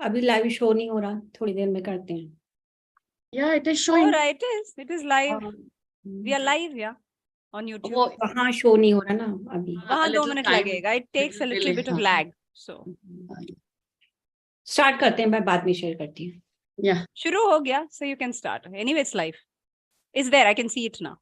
अभी live show नहीं हो रहा, थोड़ी देर में करते हैं। Yeah, it is showing. Oh, right, it is live. We are live, yeah, on YouTube. वो वहाँ शो नहीं हो रहा ना अभी। वहाँ a 2 little मिनट time, लगेगा. It takes a little delay, bit of हाँ. lag. So स्टार्ट करते हैं, मैं बाद में शेयर करती हूँ। Yeah. शुरू हो गया, so you can start. Anyway, it's live. It's there. I can see it now.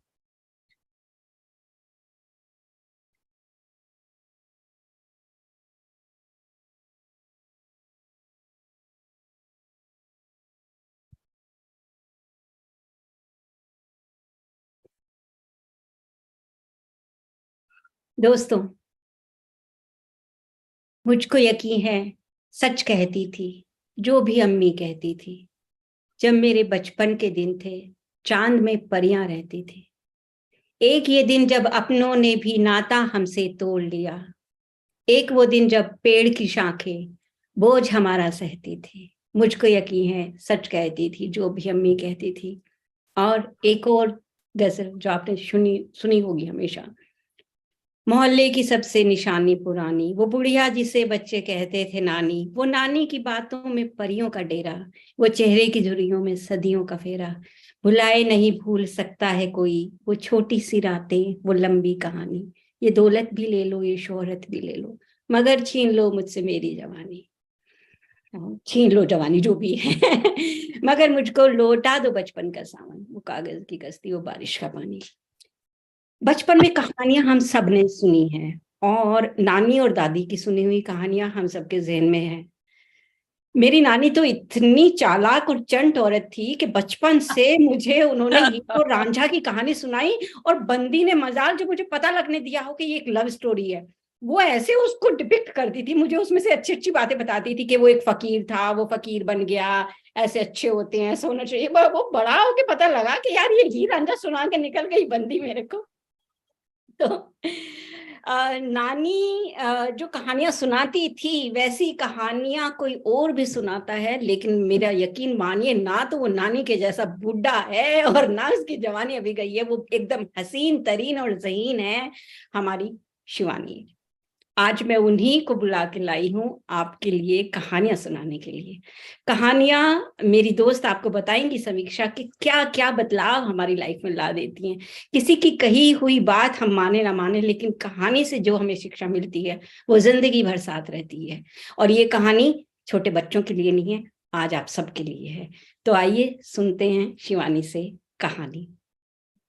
दोस्तों, मुझको यकीन है सच कहती थी जो भी अम्मी कहती थी। जब मेरे बचपन के दिन थे, चांद में परियां रहती थी। एक ये दिन जब अपनों ने भी नाता हमसे तोड़ लिया। एक वो दिन जब पेड़ की शाखें बोझ हमारा सहती थी। मुझको यकीन है सच कहती थी जो भी अम्मी कहती थी। और एक और गजल जो आपने सुनी होगी हमेशा, मोहल्ले की सबसे निशानी पुरानी, वो बुढ़िया जिसे बच्चे कहते थे नानी। वो नानी की बातों में परियों का डेरा, वो चेहरे की झुर्रियों में सदियों का फेरा। भुलाए नहीं भूल सकता है कोई वो छोटी सी रातें, वो लंबी कहानी। ये दौलत भी ले लो, ये शोहरत भी ले लो, मगर छीन लो मुझसे मेरी जवानी। छीन लो जवानी जो भी है मगर मुझको लौटा दो बचपन का सावन, वो कागज की कश्ती, वो बारिश का पानी। बचपन में कहानियां हम सब ने सुनी हैं, और नानी और दादी की सुनी हुई कहानियां हम सबके ज़हन में है। मेरी नानी तो इतनी चालाक और चंट औरत थी कि बचपन से मुझे उन्होंने हीरो और रांझा की कहानी सुनाई, और बंदी ने मजाल जो मुझे पता लगने दिया हो कि ये एक लव स्टोरी है, वो ऐसे उसको डिपिक्ट करती थी। मुझे उसमें से अच्छी अच्छी बातें बताती थी कि वो एक फकीर था, वो फकीर बन गया, ऐसे अच्छे होते हैं, ऐसा होना चाहिए। वो बड़ा होके पता लगा कि यार ये हीर रांझा सुना के निकल गई बंदी मेरे को। तो नानी जो कहानियां सुनाती थी वैसी कहानियां कोई और भी सुनाता है, लेकिन मेरा यकीन मानिए ना तो वो नानी के जैसा बूढ़ा है और ना उसकी जवानी अभी गई है। वो एकदम हसीन तरीन और ज़हीन है हमारी शिवानी। आज मैं उन्हीं को बुला के लाई हूँ आपके लिए कहानियां सुनाने के लिए। कहानियां मेरी दोस्त आपको बताएंगी समीक्षा कि क्या क्या बदलाव हमारी लाइफ में ला देती हैं। किसी की कही हुई बात हम माने ना माने, लेकिन कहानी से जो हमें शिक्षा मिलती है वो जिंदगी भर साथ रहती है। और ये कहानी छोटे बच्चों के लिए नहीं है, आज आप सबके लिए है। तो आइए सुनते हैं शिवानी से कहानी।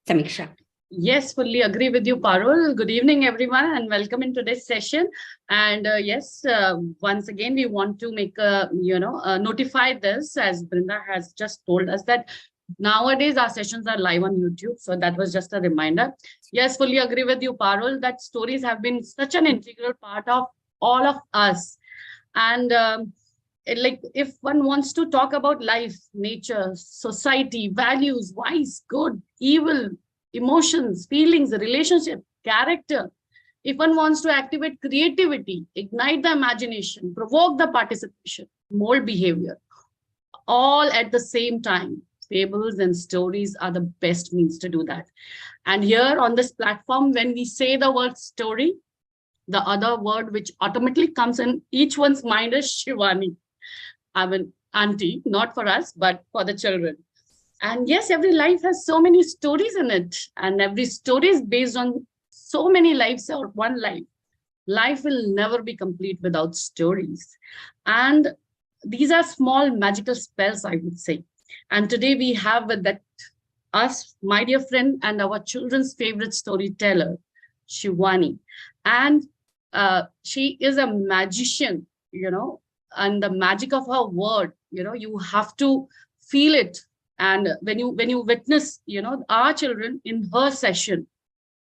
समीक्षा। Yes, fully agree with you, Parul. Good evening, everyone, and welcome in today's session. And yes, once again, we want to make notify this, as Brinda has just told us, that nowadays our sessions are live on YouTube. So that was just a reminder. Yes, fully agree with you, Parul, that stories have been such an integral part of all of us. And like if one wants to talk about life, nature, society, values, wise, good, evil, emotions, feelings, relationship, character. If one wants to activate creativity, ignite the imagination, provoke the participation, mold behavior, all at the same time, fables and stories are the best means to do that. And here on this platform, when we say the word story, the other word which automatically comes in each one's mind is Shivani. I mean, auntie, not for us, but for the children. And yes, every life has so many stories in it. And every story is based on so many lives or one life. Life will never be complete without stories. And these are small magical spells, I would say. And today we have with that us, my dear friend, and our children's favorite storyteller, Shivani. And she is a magician, and the magic of her word, you have to feel it. And when you witness, our children in her session,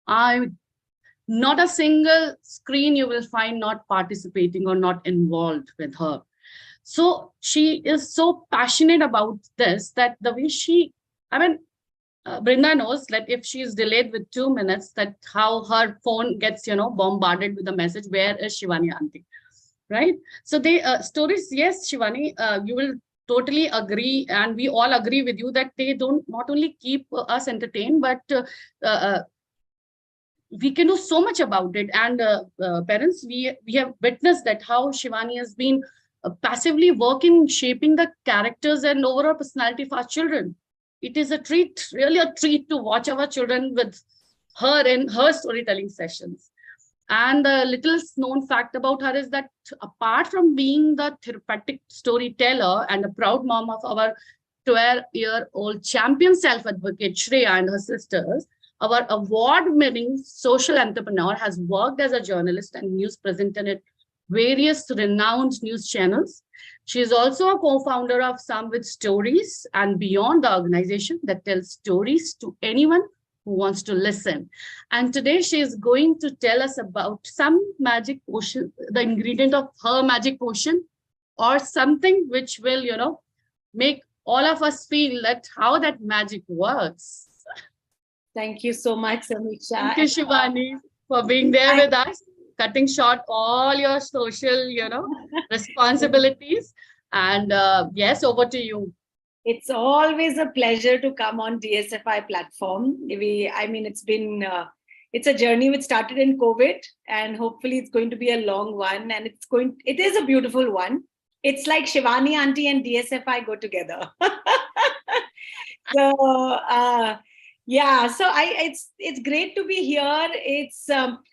not a single screen you will find not participating or not involved with her. So she is so passionate about this that the way Brinda knows that if she is delayed with 2 minutes, that how her phone gets, bombarded with a message, where is Shivani Aunty, right? So they stories, yes, Shivani, you will totally agree, and we all agree with you that they don't not only keep us entertained, but we can do so much about it. And parents, we have witnessed that how Shivani has been passively work in shaping the characters and overall personality of our children. It is a treat, really a treat to watch our children with her in her storytelling sessions. And the little known fact about her is that apart from being the therapeutic storyteller and a proud mom of our 12-year-old champion self-advocate Shreya and her sisters, our award-winning social entrepreneur has worked as a journalist and news presenter at various renowned news channels. She is also a co-founder of Some with Stories and Beyond, the organization that tells stories to anyone who wants to listen. And today she is going to tell us about some magic potion, the ingredient of her magic potion, or something which will, make all of us feel that how that magic works. Thank you so much, Samiksha. Thank you, Shivani, for being there with us, cutting short all your social, responsibilities. And yes, over to you. It's always a pleasure to come on DSFI platform. It's a journey which started in COVID, and hopefully it's going to be a long one, and it is a beautiful one. It's like Shivani Aunty and DSFI go together. It's great to be here.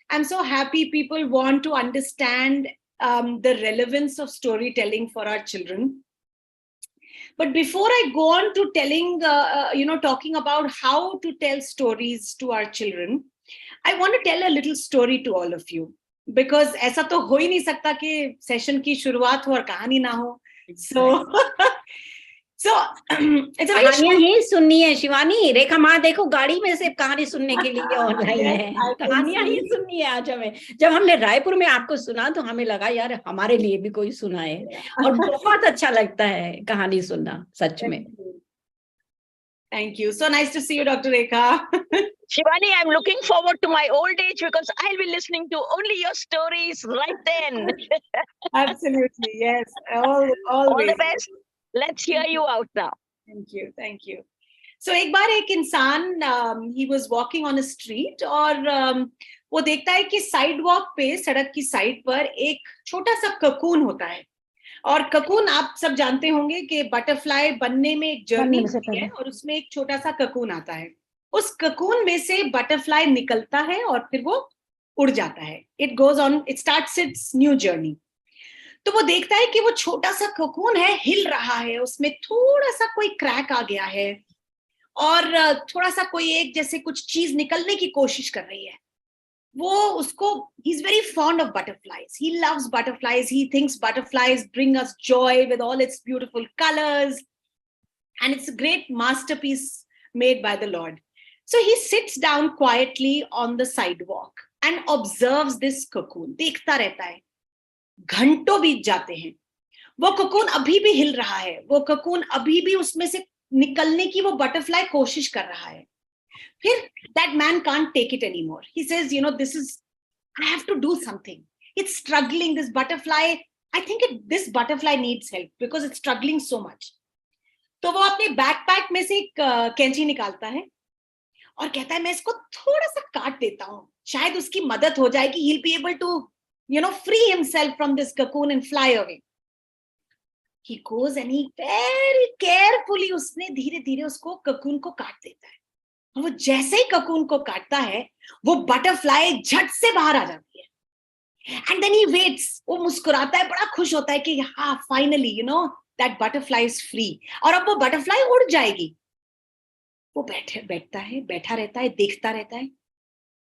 I'm so happy people want to understand the relevance of storytelling for our children. But before I go on to talking about how to tell stories to our children, I want to tell a little story to all of you, because ऐसा तो हो ही नहीं सकता कि session की शुरुआत हो और कहानी ना हो. So it's a very कहानियां ही सुननी है शिवानी. रेखा माँ देखो गाड़ी में से कहानी सुनने के लिए ऑनलाइन है. कहानियां ही सुननी है आज हमें. जब हमने रायपुर में आपको सुना तो हमें लगा यार हमारे लिए भी कोई सुनाए, और बहुत अच्छा लगता है कहानी सुनना सच में. Thank you. So nice to see you, Dr. Rekha. Shivani, I'm looking forward to my old age because I'll be listening to only your stories right then. Absolutely, yes. All the best. Let's hear you out now. Thank you. So एक बार एक इंसान he was walking on a street, और वो देखता है कि sidewalk पे, सड़क की साइड पर एक छोटा सा ककून होता है. और ककून आप सब जानते होंगे कि बटरफ्लाई बनने में एक जर्नी होती है, और उसमें एक छोटा सा ककून आता है. उस ककून में से बटरफ्लाई निकलता है और फिर वो उड़ जाता है. It starts its new journey. तो वो देखता है कि वो छोटा सा ककून है, हिल रहा है, उसमें थोड़ा सा कोई क्रैक आ गया है, और थोड़ा सा कोई एक जैसे कुछ चीज निकलने की कोशिश कर रही है. He's very fond of butterflies. He loves butterflies. He thinks butterflies bring us joy with all its beautiful colors. And it's a great masterpiece made by the Lord. So he sits down quietly on the sidewalk and observes this cocoon. देखता रहता है. घंटों बीत जाते हैं. वो cocoon अभी भी हिल रहा है. वो cocoon अभी भी उसमें से निकलने की वो butterfly कोशिश कर रहा है. Here, that man can't take it anymore. He says, I have to do something. It's struggling, this butterfly. I think this butterfly needs help because it's struggling so much. तो वो अपने बैकपैक में से एक कैंची निकालता है और कहता है मैं इसको थोड़ा सा काट देता हूँ, शायद उसकी मदद हो जाएगी. He'll be able to, free himself from this cocoon and fly away. He goes and he very carefully, उसने धीरे धीरे उसको cocoon को काट देता है. वो जैसे ही ककून को काटता है, वो बटरफ्लाई झट से बाहर आ जाती है. And then he waits. वो मुस्कुराता है, बड़ा खुश होता है कि हाँ, finally, that butterfly is free. और अब वो बटरफ्लाई उड़ जाएगी. वो बैठा रहता है, देखता रहता है.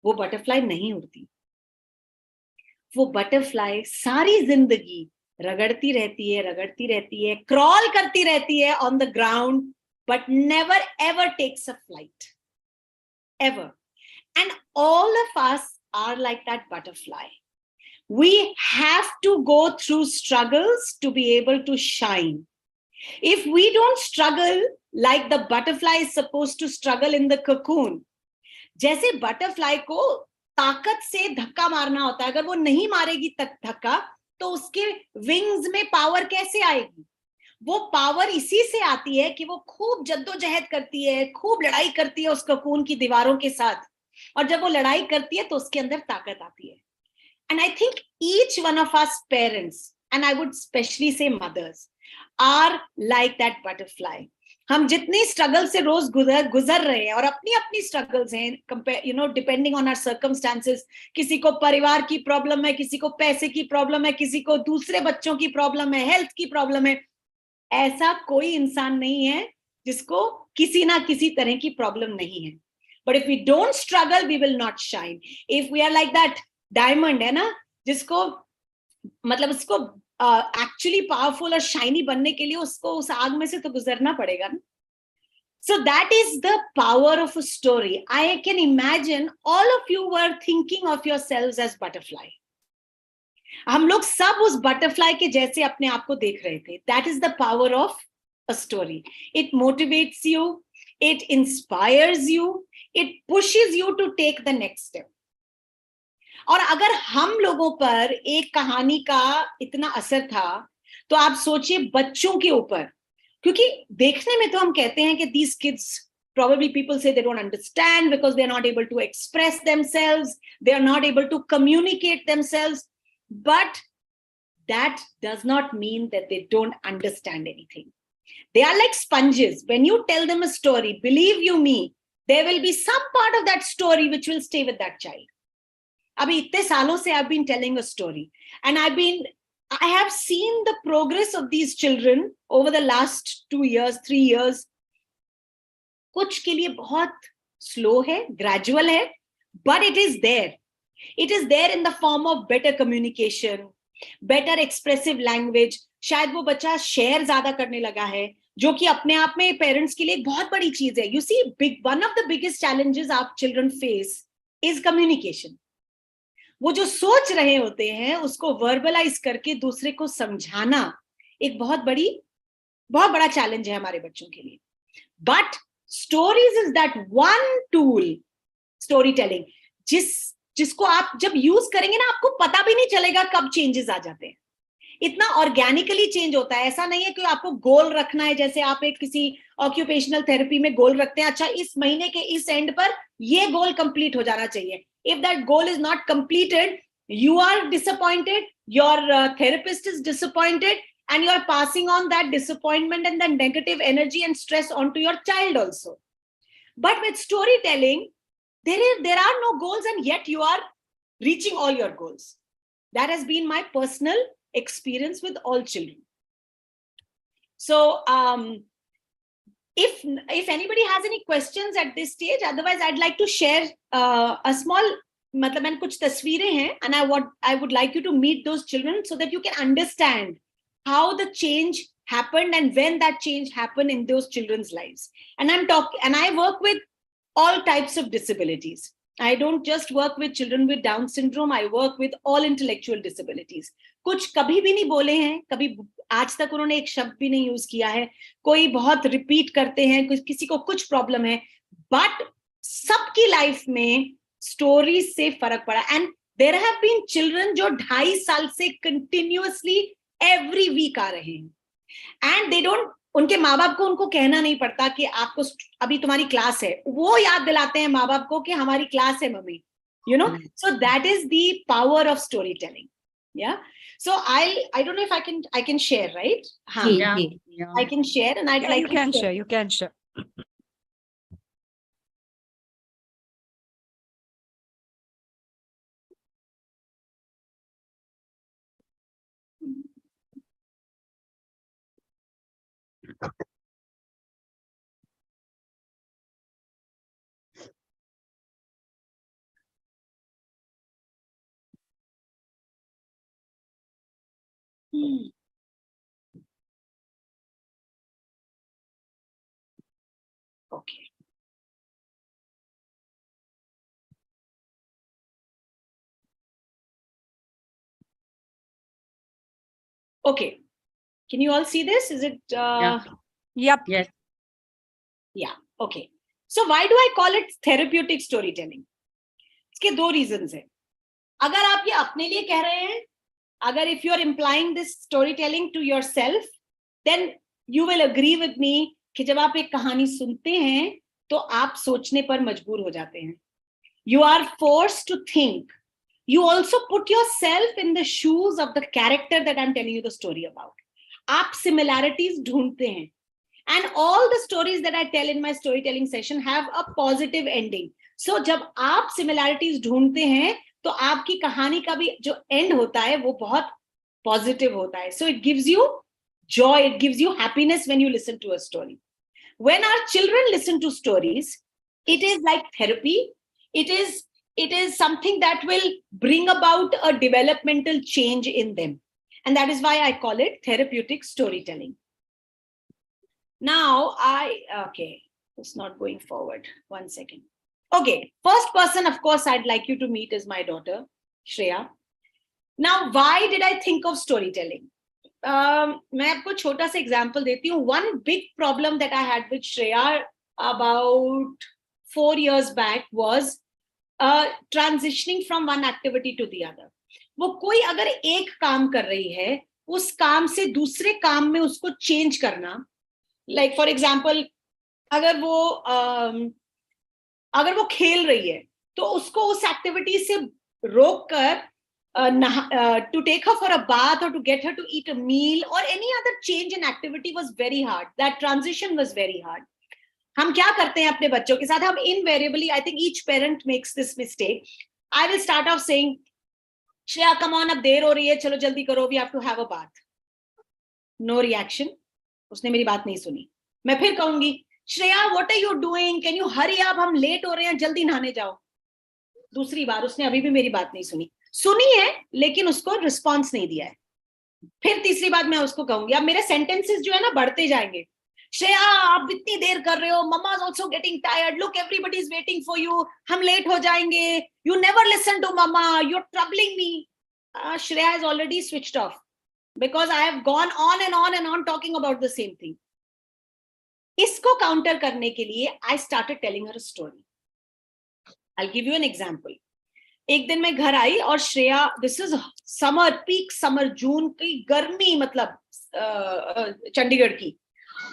वो बटरफ्लाई नहीं उड़ती. वो बटरफ्लाई सारी जिंदगी रगड़ती रहती है, क्रॉल करती रहती है on the ground, but never ever takes a flight. Ever. And all of us are like that butterfly. We have to go through struggles to be able to shine. If we don't struggle like the butterfly is supposed to struggle in the cocoon, जैसे butterfly को ताकत से धक्का मारना होता है, अगर वो नहीं मारेगी धक्का तो उसके wings में power कैसे आएगी? वो पावर इसी से आती है कि वो खूब जद्दोजहद करती है, खूब लड़ाई करती है उस ककून की दीवारों के साथ, और जब वो लड़ाई करती है तो उसके अंदर ताकत आती है. And I think each one of us parents and I would especially say mothers, are like that butterfly. हम जितनी स्ट्रगल से रोज गुजर रहे हैं और अपनी अपनी स्ट्रगल्स हैं, compare depending on our circumstances, किसी को परिवार की प्रॉब्लम है, किसी को पैसे की प्रॉब्लम है, किसी को दूसरे बच्चों की प्रॉब्लम है, हेल्थ की प्रॉब्लम है. ऐसा कोई इंसान नहीं है जिसको किसी ना किसी तरह की प्रॉब्लम नहीं है. But if we don't struggle we will not shine. If we are like that diamond है ना, जिसको मतलब उसको एक्चुअली पावरफुल और शाइनी बनने के लिए उसको उस आग में से तो गुजरना पड़ेगा ना. So that is the power of a story. I can imagine all of you were thinking of yourselves as butterfly. हम लोग सब उस बटरफ्लाई के जैसे अपने आप को देख रहे थे. That is the power of a story. It motivates you, it inspires you, it pushes you to take the next step. और अगर हम लोगों पर एक कहानी का इतना असर था, तो आप सोचिए बच्चों के ऊपर. क्योंकि देखने में तो हम कहते हैं कि these kids, probably people say they don't understand because they are not able to express themselves, they are not able to communicate themselves, but that does not mean that they don't understand anything. They are like sponges. When you tell them a story, believe you me, there will be some part of that story which will stay with that child. अभी इतने सालों से I've been telling a story, and I have seen the progress of these children over the last 2 years, 3 years. कुछ के लिए बहुत slow है, gradual है, but it is there. It is there in the form of better communication, better expressive language. शायद वो बच्चा share ज़्यादा करने लगा है, जो कि अपने आप में parents के लिए एक बहुत बड़ी चीज है. You see, one of the biggest challenges our children face is communication. वो जो सोच रहे होते हैं उसको वर्बलाइज करके दूसरे को समझाना एक बहुत बड़ा चैलेंज है हमारे बच्चों के लिए. But stories is that one tool, story telling, जिसको आप जब यूज करेंगे ना, आपको पता भी नहीं चलेगा कब चेंजेस आ जाते हैं. इतना ऑर्गेनिकली चेंज होता है. ऐसा नहीं है कि आपको गोल रखना है, जैसे आप एक किसी ऑक्यूपेशनल थेरेपी में गोल रखते हैं, अच्छा इस महीने के इस एंड पर ये गोल कंप्लीट हो जाना चाहिए. If that goal is not completed, you are disappointed, your therapist is disappointed, and you are passing on that disappointment and the negative energy and stress onto your child also. But with storytelling, there are no goals, and yet you are reaching all your goals. That has been my personal experience with all children. So if anybody has any questions at this stage, otherwise I'd like to share a small, मतलब मैंने कुछ तस्वीरें हैं, and I would like you to meet those children so that you can understand how the change happened and when that change happened in those children's lives. And I work with all types of disabilities. I don't just work with children with Down syndrome, I work with all intellectual disabilities. कुछ कभी भी नहीं बोले हैं, कभी आज तक उन्होंने एक शब्द भी नहीं यूज किया है, कोई बहुत रिपीट करते हैं, किसी को कुछ प्रॉब्लम है, बट सबकी लाइफ में स्टोरी से फर्क पड़ा. And there have been children जो 2.5 साल से कंटिन्यूअसली एवरी वीक आ रहे हैं, एंड दे डोंट, उनके माँ बाप को उनको कहना नहीं पड़ता कि आपको अभी तुम्हारी क्लास है, वो याद दिलाते हैं माँ बाप को कि हमारी क्लास है mummy, you know. So that is the power of story telling. Yeah, so I don't know if I can share, right? Yeah. I can share, and I'd like you can share. You can share. Okay. Okay. Can you all see this? Is it? Yep. Yes. Yeah. Okay. So why do I call it therapeutic storytelling? इसके 2 reasons हैं. अगर आप ये अपने लिए कह रहे हैं, अगर if you are implying this storytelling to yourself, then you will agree with me कि जब आप एक कहानी सुनते हैं तो आप सोचने पर मजबूर हो जाते हैं. You are forced to think. you also put yourself in the shoes of the character that I'm telling you the story about. आप similarities ढूंढते हैं. And all the stories that I tell in my storytelling session have a positive ending. So जब आप similarities ढूंढते हैं तो आपकी कहानी का भी जो end होता है वो बहुत positive होता है. So it gives you joy, it gives you happiness when you listen to a story. When our children listen to stories, it is like therapy. It is something that will bring about a developmental change in them. And that is why I call it therapeutic storytelling. Now, okay, it's not going forward. 1 second. Okay, first person, of course, I'd like you to meet is my daughter, Shreya. Now, why did I think of storytelling? मैं आपको छोटा सा example देती हूँ. One big problem that I had with Shreya about 4 years back was transitioning from one activity to the other. वो कोई अगर एक काम कर रही है, उस काम से दूसरे काम में उसको change करना. Like for example, अगर वो खेल रही है, तो उसको उस activity से रोक कर to take her for a bath or to get her to eat a meal or any other change in activity was very hard. That transition was very hard. हम क्या करते हैं अपने बच्चों के साथ? हम invariably, I think each parent makes this mistake. I will start off saying, Shreya, come on, अब देर हो रही है, चलो जल्दी करो, we have to have a bath. No reaction. उसने मेरी बात नहीं सुनी. मैं फिर कहूंगी, Shreya, what are you doing? Can you hurry up? हम late हो रहे हैं, जल्दी नहाने जाओ. दूसरी बार उसने अभी भी मेरी बात नहीं सुनी. सुनी है लेकिन उसको रिस्पॉन्स नहीं दिया है. फिर तीसरी बात मैं उसको कहूंगी. अब मेरे सेंटेंसेस जो है ना बढ़ते जाएंगे. श्रेया, आप इतनी देर कर रहे हो, mamma is also getting tired, look everybody is waiting for you, हम लेट हो जाएंगे, you never listen to mamma, you are troubling me. Shreya has already switched off because I have gone on and on and on talking about the same thing. इसको counter करने के लिए I started telling her a story. I'll give you an example. एक दिन मैं घर आई और Shreya, this is summer, peak summer, June की गर्मी, मतलब चंडीगढ़ की,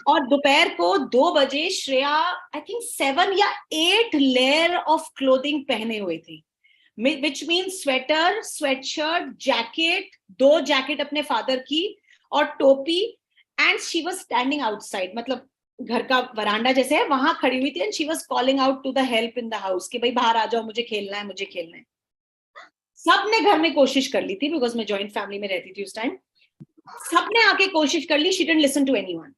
और दोपहर को 2 बजे श्रेया आई थिंक 7 या 8 लेयर ऑफ क्लोथिंग पहने हुए थे, which mean sweater, sweatshirt, jacket, 2 jacket अपने फादर की और टोपी. And she was standing outside, मतलब घर का वरांडा जैसे है वहां खड़ी हुई थी. And she was calling out to the help in the house कि भाई बाहर आ जाओ, मुझे खेलना है, मुझे खेलना है. सबने घर में कोशिश कर ली थी, बिकॉज मैं जॉइंट फैमिली में रहती थी उस टाइम. सबने आके कोशिश कर ली. She didn't listen to anyone.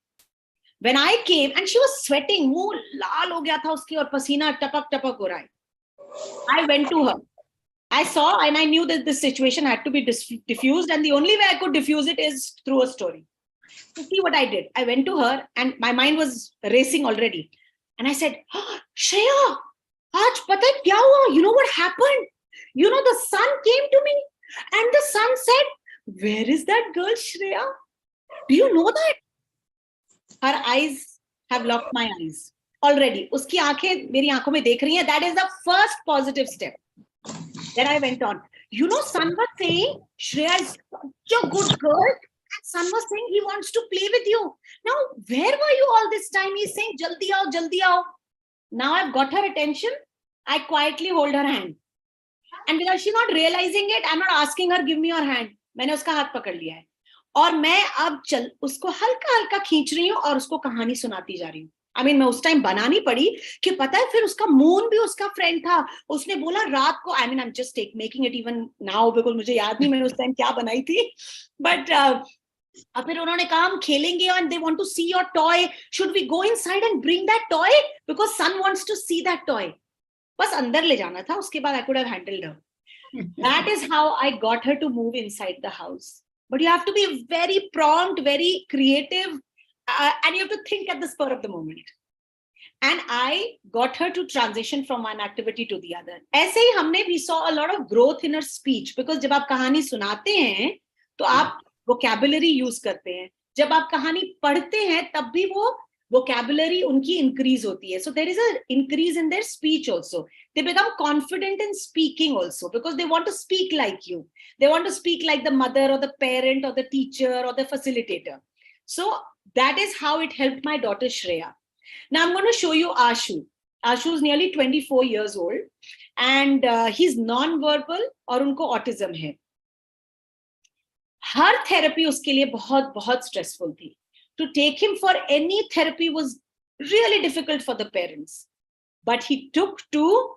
When I came and she was sweating, मुंह लाल हो गया था उसकी और पसीना टपक टपक हो रहा है. I went to her. I saw and I knew that this situation had to be diffused, and the only way I could diffuse it is through a story. So see what I did. I went to her and my mind was racing already. And I said, oh, Shreya, aaj pata hai kya hua? You know what happened? You know, the sun came to me and the sun said, where is that girl Shreya? Do you know that? Her eyes have locked my eyes already. Uski aankhein meri aankhon mein dekh rahi hain. That is the first positive step. Then I went on. You know, Sun was saying, Shreya is such a good girl. And Sun was saying he wants to play with you. Now, where were you all this time? He's saying, Jaldi aao, jaldi aao. Now I've got her attention. I quietly hold her hand. And because she's not realizing it, I'm not asking her, give me your hand. मैंने उसका हाथ पकड़ लिया है. और मैं अब उसको हल्का हल्का खींच रही हूँ और उसको कहानी सुनाती जा रही हूँ. I mean, मैं उस टाइम बनानी पड़ी कि पता है, फिर उसका मून भी उसका फ्रेंड था. उसने बोला रात को, I mean, I'm just making it even now because मुझे याद नहीं मैंने उस टाइम क्या बनाई थी. But अब फिर उन्होंने कहा हम खेलेंगे and they want to see your toy. Should we go inside and bring that toy? Because Sun wants to see that toy. बस अंदर ले जाना था, उसके बाद I could have handled her. That is how I got her to move inside the house. But you have to be very prompt, very creative. And you have to think at the spur of the moment. And I got her to transition from one activity to the other. ऐसे ही हमने we saw a lot of growth in her speech, because जब आप कहानी सुनाते हैं तो आप vocabulary use करते हैं. जब आप कहानी पढ़ते हैं तब भी वो vocabulary उनकी increase होती है. So there is an increase in their speech also. They become confident in speaking also because they want to speak like you. They want to speak like the mother or the parent or the teacher or the facilitator. So that is how it helped my daughter Shreya. Now I'm going to show you Ashu. Ashu is nearly 24 years old. and he's non-verbal और उनको autism है. हर therapy उसके लिए बहुत बहुत stressful थी. To take him for any therapy was really difficult for the parents. But he took to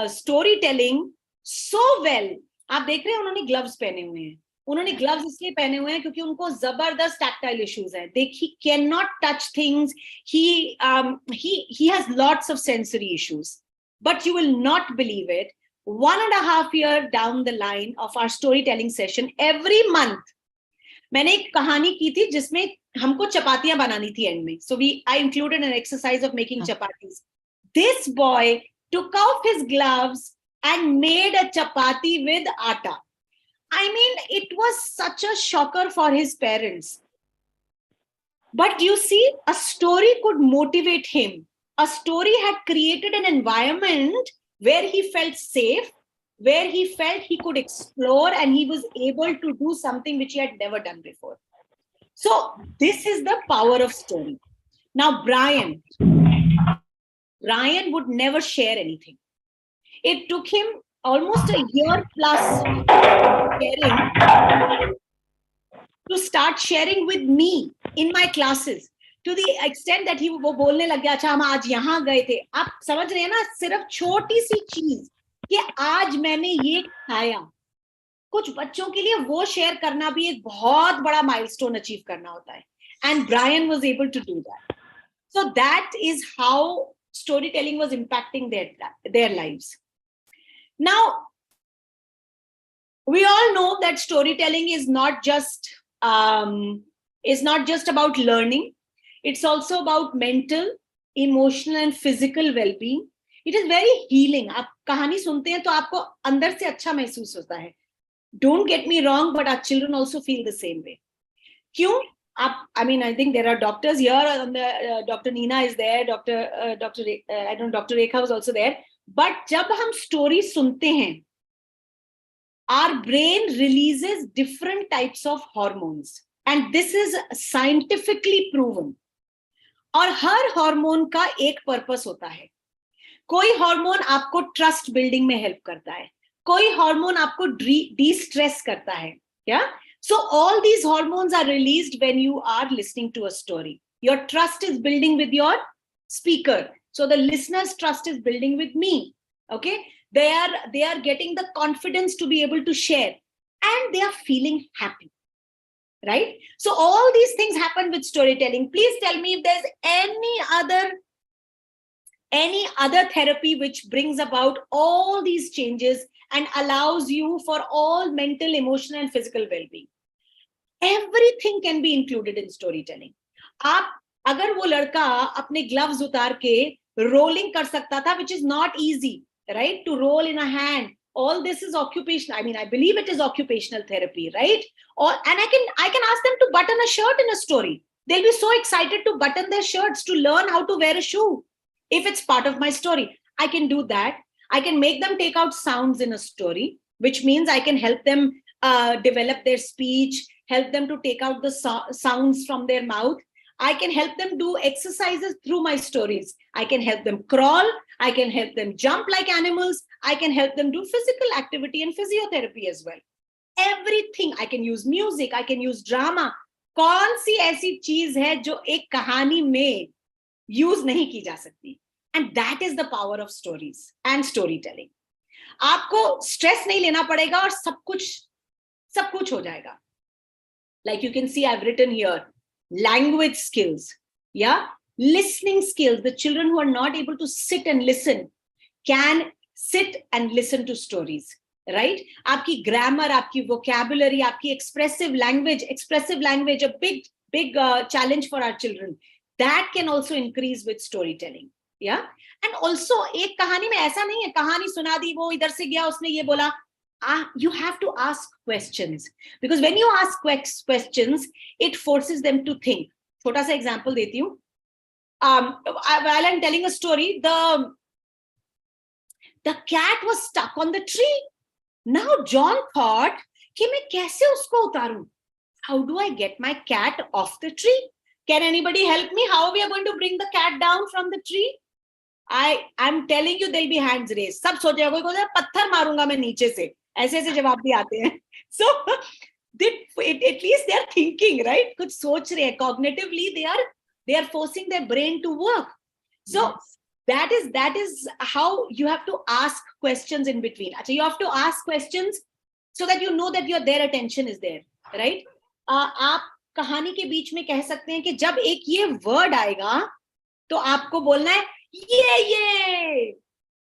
storytelling so well. आप देख रहे हैं उन्होंने gloves पहने हुए हैं. उन्होंने gloves इसलिए पहने हुए हैं क्योंकि उनको जबरदस्त tactile issues हैं. He cannot touch things. He has lots of sensory issues. But you will not believe it. 1.5 years down the line of our storytelling session, every month, मैंने एक कहानी की थी जिसमें हमको चपातियां बनानी थी end में. So I included an exercise of making chapatis. This boy took off his gloves and made a chapati with atta. I mean, it was such a shocker for his parents. But you see, a story could motivate him. A story had created an environment where he felt safe, where he felt he could explore and he was able to do something which he had never done before. So this is the power of story. Now, Brian would never share anything. It took him almost a year plus to start sharing with me in my classes, to the extent that वो बोलने लग गया, अच्छा हम आज यहाँ गए थे. आप समझ रहे हैं ना, सिर्फ छोटी सी चीज कि आज मैंने ये खाया, कुछ बच्चों के लिए वो शेयर करना भी एक बहुत बड़ा माइलस्टोन अचीव करना होता है. And Brian was able to do that. So that is how storytelling was impacting their lives. Now, we all know that storytelling is not just about learning. It's also about mental, emotional, and physical well-being. It is very healing. आप कहानी सुनते हैं तो आपको अंदर से अच्छा महसूस होता है. Don't get me wrong, but our children also feel the same way. क्यों? I mean, I think there are doctors here. Dr. Nina is there. Dr. Rekha was also there. But जब हम story सुनते हैं, our brain releases different types of hormones. And this is scientifically proven. और हर hormone का एक purpose होता है. कोई हार्मोन आपको ट्रस्ट बिल्डिंग में हेल्प करता है, कोई हार्मोन आपको de-stress करता है. Yeah? So all these hormones are released when you are listening to a story. Your trust is building with your speaker. So the listener's trust is building with me. Okay? They are getting the confidence to be able to share, and they are feeling happy. Right? So all these things happen with storytelling. Please tell me if there's any other therapy which brings about all these changes and allows you for all mental, emotional, and physical well-being. Everything can be included in storytelling. आप अगर वो लड़का अपने gloves उतार के rolling कर सकता था, which is not easy, right? To roll in a hand. All this is occupational. I mean, I believe it is occupational therapy, right? And I can ask them to button a shirt in a story. They'll be so excited to button their shirts, to learn how to wear a shoe. If it's part of my story, I can do that. I can make them take out sounds in a story, which means I can help them develop their speech, help them to take out the sounds from their mouth. I can help them do exercises through my stories. I can help them crawl. I can help them jump like animals. I can help them do physical activity and physiotherapy as well. Everything. I can use music. I can use drama. कौन सी ऐसी चीज है जो एक कहानी में use नहीं की जा सकती? And that is the power of stories and storytelling. आपको स्ट्रेस नहीं लेना पड़ेगा और सब कुछ हो जाएगा. Like you can see, I've written here, language skills, yeah, listening skills. The children who are not able to sit and listen can sit and listen to stories, right? आपकी grammar, आपकी vocabulary, आपकी expressive language, a big challenge for our children. That can also increase with storytelling, yeah. And also, एक कहानी में ऐसा नहीं है, कहानी सुना दी, वो इधर से गया, उसने ये बोला. You have to ask questions, because when you ask questions, it forces them to think. छोटा सा example देती हूँ. While I'm telling a story, the cat was stuck on the tree. Now John thought, कि मैं कैसे उसको उतारूं? How do I get my cat off the tree? Can anybody help me? How we are going to bring the cat down from the tree? I'm telling you there'll be hands raised. सब सोचेगा, कोई बोलेगा पत्थर मारूंगा मैं नीचे से, ऐसे ऐसे जवाब भी आते हैं. So at least they are thinking, right? कुछ सोच रहे हैं. Cognitively they are forcing their brain to work. So that is how you have to ask questions in between. So you have to ask questions so that you know that their attention is there, right? आप कहानी के बीच में कह सकते हैं कि जब एक ये वर्ड आएगा तो आपको बोलना है ये,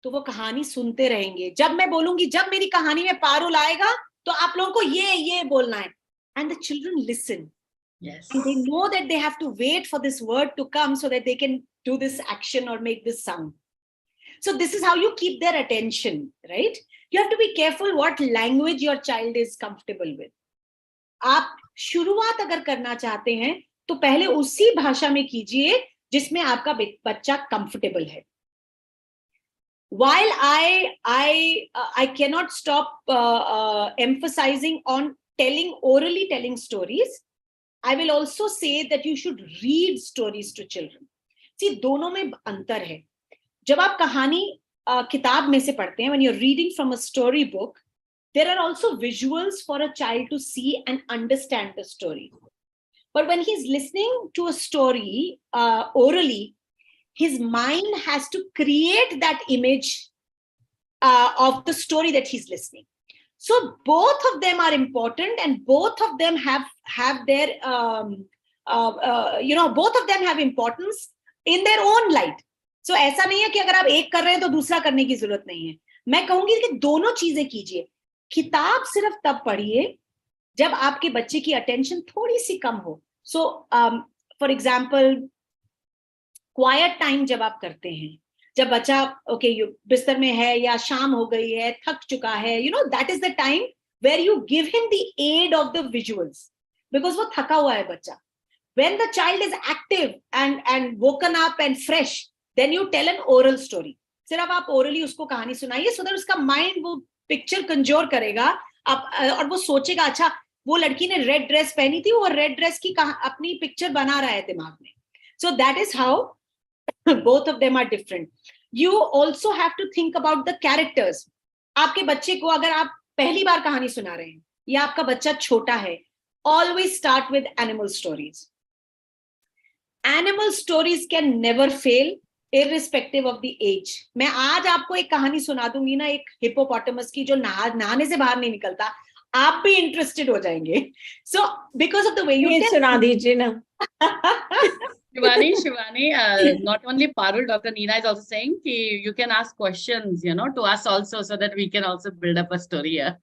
तो वो कहानी सुनते रहेंगे. जब मैं बोलूंगी, जब मेरी कहानी में पारुल आएगा तो आप लोगों को ये बोलना है. And the children listen. Yes. And they know that they have to wait for this word to come so that they can do this action or make this sound. So this is how you keep their attention, right? You have to be careful what language your child is comfortable with. आप शुरुआत अगर करना चाहते हैं तो पहले उसी भाषा में कीजिए जिसमें आपका बच्चा कंफर्टेबल है. While I cannot stop emphasizing on orally telling stories, I will also say that you should read stories to children. See, दोनों में अंतर है. जब आप कहानी किताब में से पढ़ते हैं, when you're reading from a story book, there are also visuals for a child to see and understand the story. But when he's listening to a story orally, his mind has to create that image of the story that he's listening. So both of them are important, and both of them have their both of them have importance in their own light. So ऐसा नहीं है कि अगर आप एक कर रहे हैं तो दूसरा करने की जरूरत नहीं है. मैं कहूंगी कि दोनों चीजें कीजिए. किताब सिर्फ तब पढ़िए जब आपके बच्चे की अटेंशन थोड़ी सी कम हो. So for example, quiet time जब आप करते हैं, जब बच्चा बिस्तर में है या शाम हो गई है, थक चुका है, that is the time where you give him the aid of the visuals, because वो थका हुआ है बच्चा. When the child is active and woken up and fresh, then you tell an oral story. सिर्फ आप orally उसको कहानी सुनाइए, so that उसका mind वो पिक्चर कंजोर करेगा और वो सोचेगा, अच्छा वो लड़की ने रेड ड्रेस पहनी थी, वो रेड ड्रेस की अपनी पिक्चर बना रहा है दिमाग में. So that is how both of them are different. You also have to think about the characters. आपके बच्चे को अगर आप पहली बार कहानी सुना रहे हैं या आपका बच्चा छोटा है, always start with animal stories. Animal stories can never fail, irrespective of the age. मैं आज आपको एक कहानी सुना दूंगी ना, एक हिपोपोटामस की जो नहाने से बाहर नहीं निकलता, आप भी इंटरेस्टेड हो जाएंगे. So because of the way you सुना दीजिए ना. Shivani, not only Parul, Dr. Neena is also saying you can ask questions, to us also, so that we can also build up a story here.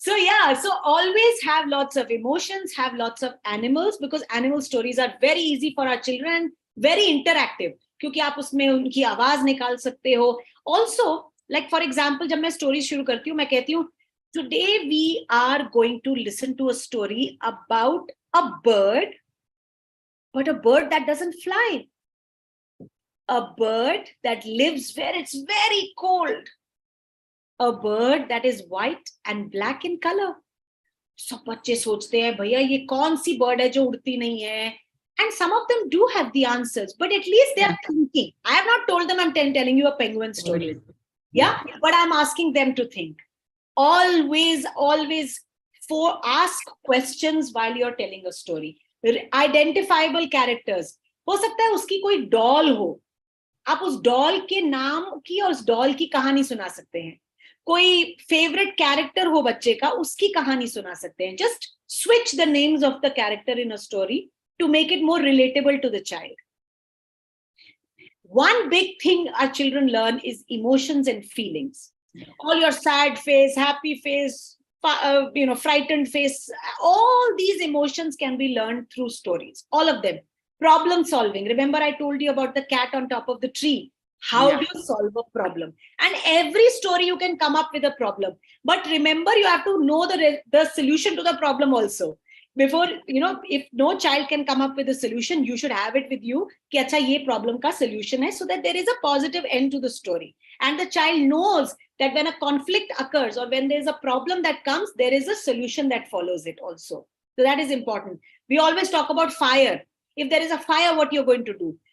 Yeah. So always have lots of emotions, have lots of animals, because animal stories are very easy for our children, very interactive, क्योंकि आप उसमें उनकी आवाज निकाल सकते हो. Also, like for example, जब मैं story शुरू करती हूँ, मैं कहती हूँ, today we are going to listen to a story about a bird, but a bird that doesn't fly. A bird that lives where it's very cold. A bird that is white and black in color. सब बच्चे सोचते हैं, भैया ये कौन सी bird है जो उड़ती नहीं है? And some of them do have the answers, but at least they are thinking. I have not told them I'm telling you a penguin story. Yeah, but I'm asking them to think. Always ask questions while you're telling a story. Identifiable characters. हो सकता है उसकी कोई doll हो, आप उस doll के नाम की और उस डॉल की कहानी सुना सकते हैं. कोई फेवरेट कैरेक्टर हो बच्चे का, उसकी कहानी सुना सकते हैं. Just switch the names of the character in a story to make it more relatable to the child. One big thing our children learn is emotions and feelings. All your sad face, happy face, frightened face, all these emotions can be learned through stories. All of them. Problem solving. Remember, I told you about the cat on top of the tree. How do you solve a problem? And every story you can come up with a problem. But remember, you have to know the solution to the problem also. Before, if no child can come up with a solution, you should have it with you. कि अच्छा ये problem का solution है, so that there is a positive end to the story. And the child knows that when a conflict occurs or when there is a problem that comes, there is a solution that follows it also. So that is important. We always talk about fire. If there is a fire, what you're going to do?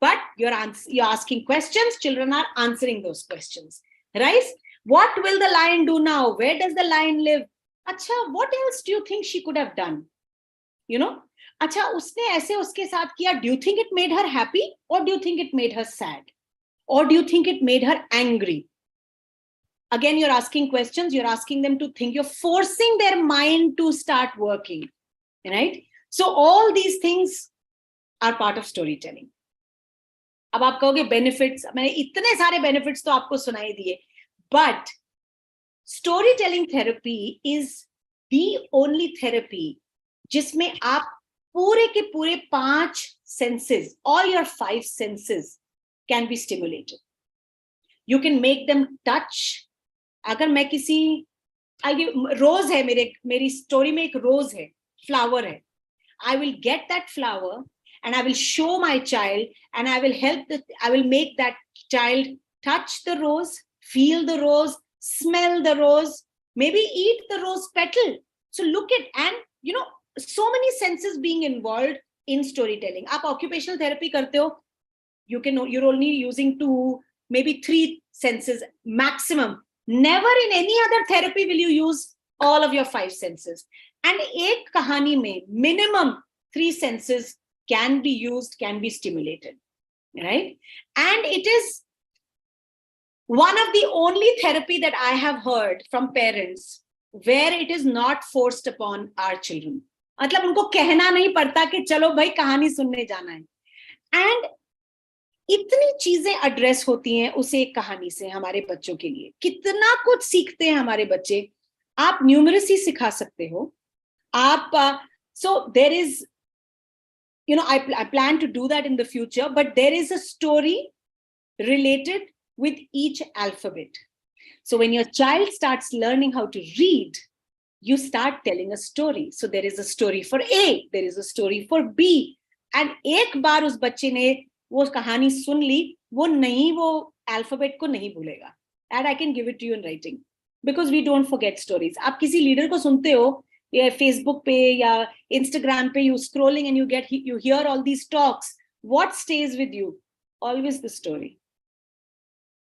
but you're asking questions. Children are answering those questions, right? What will the lion do now? Where does the lion live? Acha, what else do you think she could have done? You know, acha, usne aise uske saath kiya. Do you think it made her happy, or do you think it made her sad, or do you think it made her angry? Again, you're asking questions. You're asking them to think. You're forcing their mind to start working, right? So all these things are part of storytelling. अब आप कहोगे benefits, मैंने इतने सारे benefits तो आपको सुनाई दिए, but storytelling therapy is the only therapy जिसमें आप पूरे के पूरे 5 senses, all your 5 senses can be stimulated. You can make them touch. अगर मैं किसी रोज है, मेरी स्टोरी में एक रोज है, फ्लावर है, I will get that flower and I will show my child, and I will make that child touch the rose, feel the rose, smell the rose, maybe eat the rose petal. So look at, and you know, so many senses being involved in storytelling. आप occupational therapy करते हो, you're only using 2, maybe 3 senses maximum. Never in any other therapy will you use all of your 5 senses. And एक कहानी में minimum 3 senses can be used, can be stimulated, right? And it is one of the only therapy that I have heard from parents where it is not forced upon our children. मतलब उनको कहना नहीं पड़ता कि चलो भाई कहानी सुनने जाना है. And इतनी चीजें एड्रेस होती हैं उस एक कहानी से हमारे बच्चों के लिए. कितना कुछ सीखते हैं हमारे बच्चे. आप न्यूमरसी सिखा सकते हो. आप so there is, you know, I plan to do that in the future, but there is a story related with each alphabet. So when your child starts learning how to read, you start telling a story. So there is a story for A, there is a story for B, and एक बार उस बच्चे ने वो कहानी सुन ली, वो alphabet को नहीं भूलेगा. And I can give it to you in writing, because we don't forget stories. आप किसी leader को सुनते हो, या Facebook पे या Instagram पे, you scrolling and you hear all these talks. What stays with you? Always the story.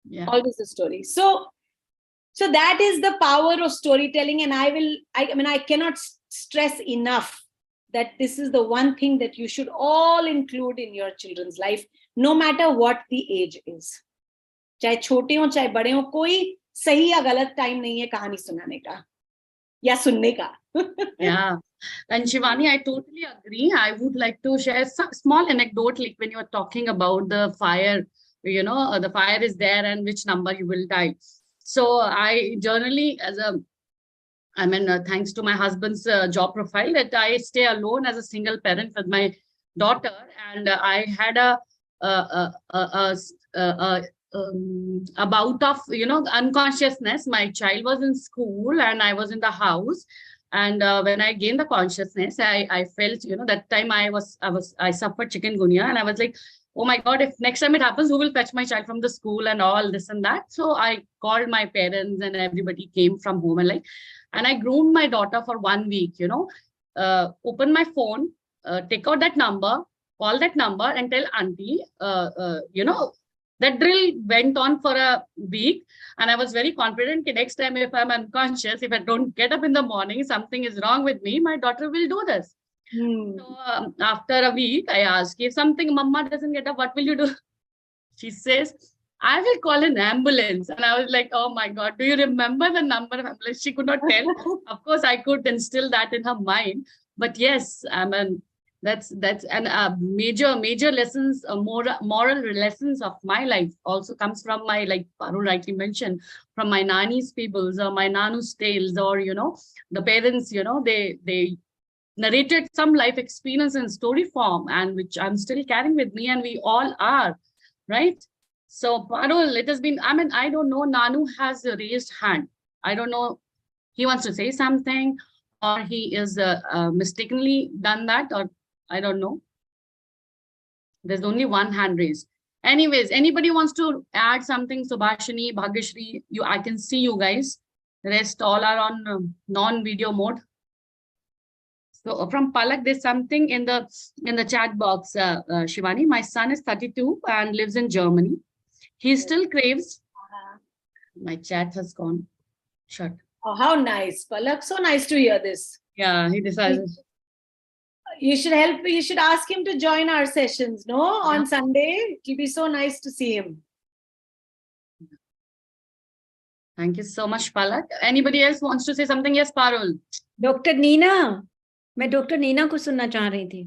Yeah. Always the story. So that is the power of storytelling. And I cannot stress enough that this is the one thing that you should all include in your children's life, no matter what the age is. चाहे छोटे हो चाहे बड़े हो, कोई सही या गलत टाइम नहीं है कहानी सुनाने का या सुनने का. Yeah. And Shivani, I totally agree. I would like to share some small anecdote, like when you are talking about the fire, you know, the fire is there and which number you will die. So I generally, thanks to my husband's job profile, that I stay alone as a single parent with my daughter, and I had a bout of, you know, unconsciousness. My child was in school and I was in the house, and when I gained the consciousness, I felt, you know, that time I suffered chikungunya, and I was like, oh my God, if next time it happens, who will fetch my child from the school and all this and that? So I called my parents and everybody came from home, and I groomed my daughter for 1 week, you know, open my phone, take out that number, call that number and tell auntie, you know. That drill went on for a week, and I was very confident that next time if I'm unconscious, if I don't get up in the morning, something is wrong with me, my daughter will do this. So after a week, I asked, if something mama doesn't get up, what will you do? She says, I will call an ambulance. And I was like, oh my God, do you remember the number of ambulance? She could not tell. Of course, I could instill that in her mind. But yes, that's major lessons, moral lessons of my life also comes from my, like Parul rightly mentioned, from my nani's fables or my nanu's tales, or, you know, the parents, you know, they narrated some life experience in story form, and which I'm still carrying with me, and we all are, right? So Parul, it has been, I don't know, Nanu has raised hand. I don't know, he wants to say something, or he is mistakenly done that, or I don't know. There's only one hand raised. Anyways, anybody wants to add something? Subhashini, Bhagyashri, I can see you guys. The rest all are on non-video mode. So from Palak, there's something in the chat box. Shivani, my son is 32 and lives in Germany. He still craves. My chat has gone shut. Oh, how nice, Palak. So nice to hear this. Yeah, he decided. You should help. You should ask him to join our sessions, no? On Sunday. It'll be so nice to see him. Thank you so much, Palak. Anybody else wants to say something? Yes, Parul. Doctor Neena, मैं doctor Neena को सुनना चाह रही थी.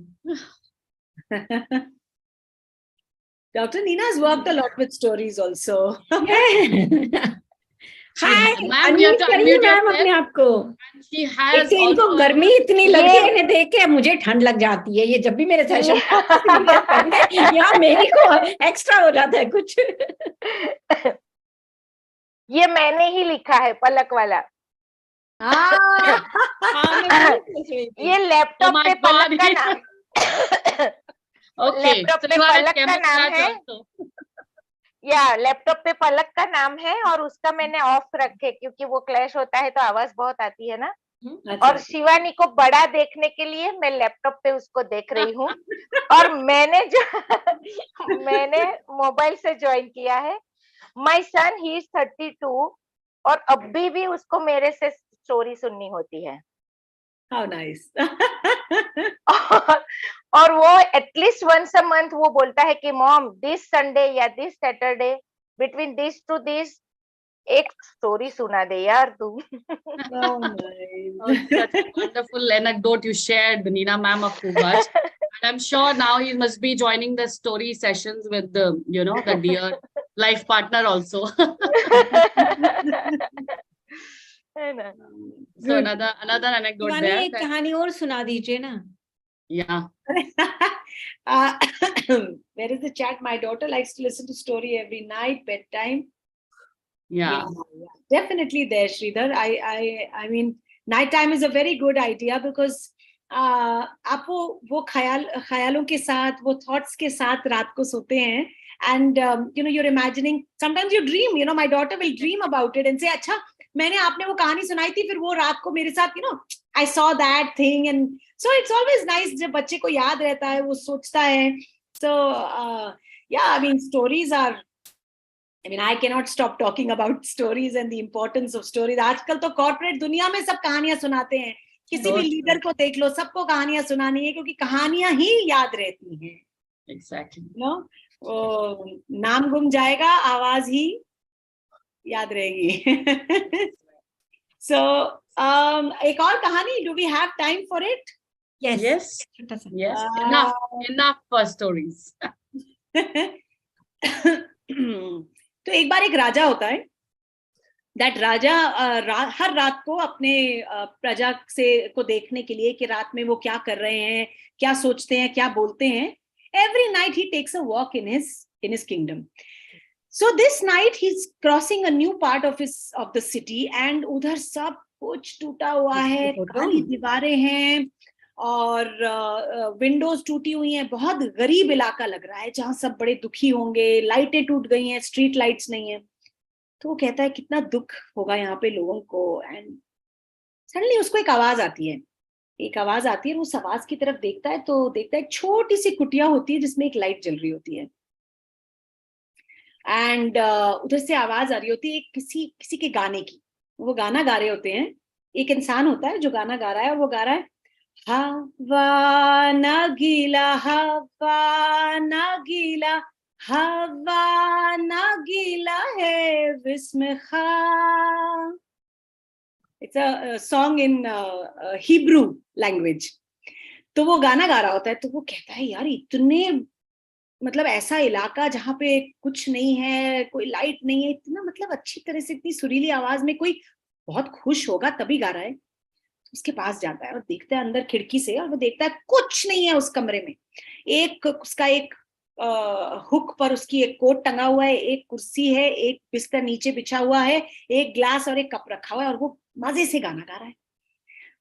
Dr. Nina has worked a lot with stories also. Hi, Ma'am, you have to करिए unmute ma'am अपने yourself. आप को. And she has एक तो इनको also- गर्मी इतनी लगती है, इन्हें देख के मुझे ठंड लग जाती है. ये जब भी मेरे सेशन यहाँ मेरी को एक्स्ट्रा हो जाता है कुछ. ये मैंने ही लिखा है, पलक वाला. ये लैपटॉप Oh my पे पलक का God. नाम. Okay, लैपटॉप so पे you are a पलक का नाम camouflage है. also. या लैपटॉप पे पलक का नाम है और उसका मैंने ऑफ रखे क्योंकि वो क्लैश होता है तो आवाज बहुत आती है ना. और शिवानी को बड़ा देखने के लिए मैं लैपटॉप पे उसको देख रही हूँ. और मैंने मोबाइल से ज्वाइन किया है. माय सन ही इज 32 और अभी भी उसको मेरे से स्टोरी सुननी होती है. How nice. और वो एटलीस्ट वंस अ मंथ वो बोलता है कि मॉम दिस संडे या this Saturday between this two this एक स्टोरी सुना दे यार तू. So nice. Oh, such a wonderful anecdote you shared, Nina ma'am of Kuvaj. And I'm sure now he must be joining the story sessions with the dear life partner also. है ना. So another anecdote Shivani, there. एक कहानी और सुना दीजिए ना. Yeah. Where is the chat? My daughter likes to listen to story every night, bedtime. Yeah. Definitely there, Sridhar. I mean, nighttime is a very good idea because आप वो ख्यालों के साथ, वो thoughts के साथ रात को सोते हैं. And you're imagining. Sometimes you dream. My daughter will dream about it and say, अच्छा, आपने वो कहानी सुनाई थी, फिर वो रात को मेरे साथ, I saw that thing. And so it's always nice जब बच्चे को याद रहता है, वो सोचता है. So yeah, I mean, stories are. I mean, I cannot stop talking about stories and the importance of stories. आजकल तो corporate दुनिया में सब कहानियां सुनाते हैं. किसी भी लीडर को देख लो, सबको कहानियां सुनानी है क्योंकि कहानियां ही याद रहती हैं. Exactly. नाम गुम जाएगा, आवाज ही याद रहेगी. So एक और कहानी. Do we have time for it? Yes. छोटा सा. Yes. Enough for stories. तो एक बार एक राजा होता है. दैट राजा हर रात को अपने प्रजा को देखने के लिए कि रात में वो क्या कर रहे हैं, क्या सोचते हैं, क्या बोलते हैं. Every night he takes a walk in his kingdom. So this night he's crossing a new part of the city and उधर सब कुछ टूटा हुआ है, काली दीवारें हैं और विंडोज टूटी हुई हैं. बहुत गरीब इलाका लग रहा है जहां सब बड़े दुखी होंगे. लाइटें टूट गई हैं, स्ट्रीट लाइट्स नहीं है. तो वो कहता है कितना दुख होगा यहाँ पे लोगों को. एंड सडनली उसको एक आवाज आती है. उस आवाज की तरफ देखता है तो देखता है एक छोटी सी कुटिया होती है जिसमें एक लाइट जल रही होती है. एंड उधर से आवाज आ रही होती है किसी के गाने की. वो गाना गा रहे होते हैं. एक इंसान होता है जो गाना गा रहा है और वो गा रहा है, हवा नगीला, हवा नगीला, हवा नगीला है विस्म खा. It's a song in Hebrew language. तो वो गाना गा रहा होता है. तो वो कहता है यार इतने मतलब ऐसा इलाका जहाँ पे कुछ नहीं है, कोई लाइट नहीं है, इतना मतलब अच्छी तरह से इतनी सुरीली आवाज में कोई बहुत खुश होगा तभी गा रहा है. उसके पास जाता है और देखता है अंदर खिड़की से और वो देखता है कुछ नहीं है उस कमरे में. उसका एक हुक पर उसकी एक कोट टंगा हुआ है, एक कुर्सी है, एक बिस्तर नीचे बिछा हुआ है, एक ग्लास और एक कप रखा हुआ है और वो मजे से गाना गा रहा है.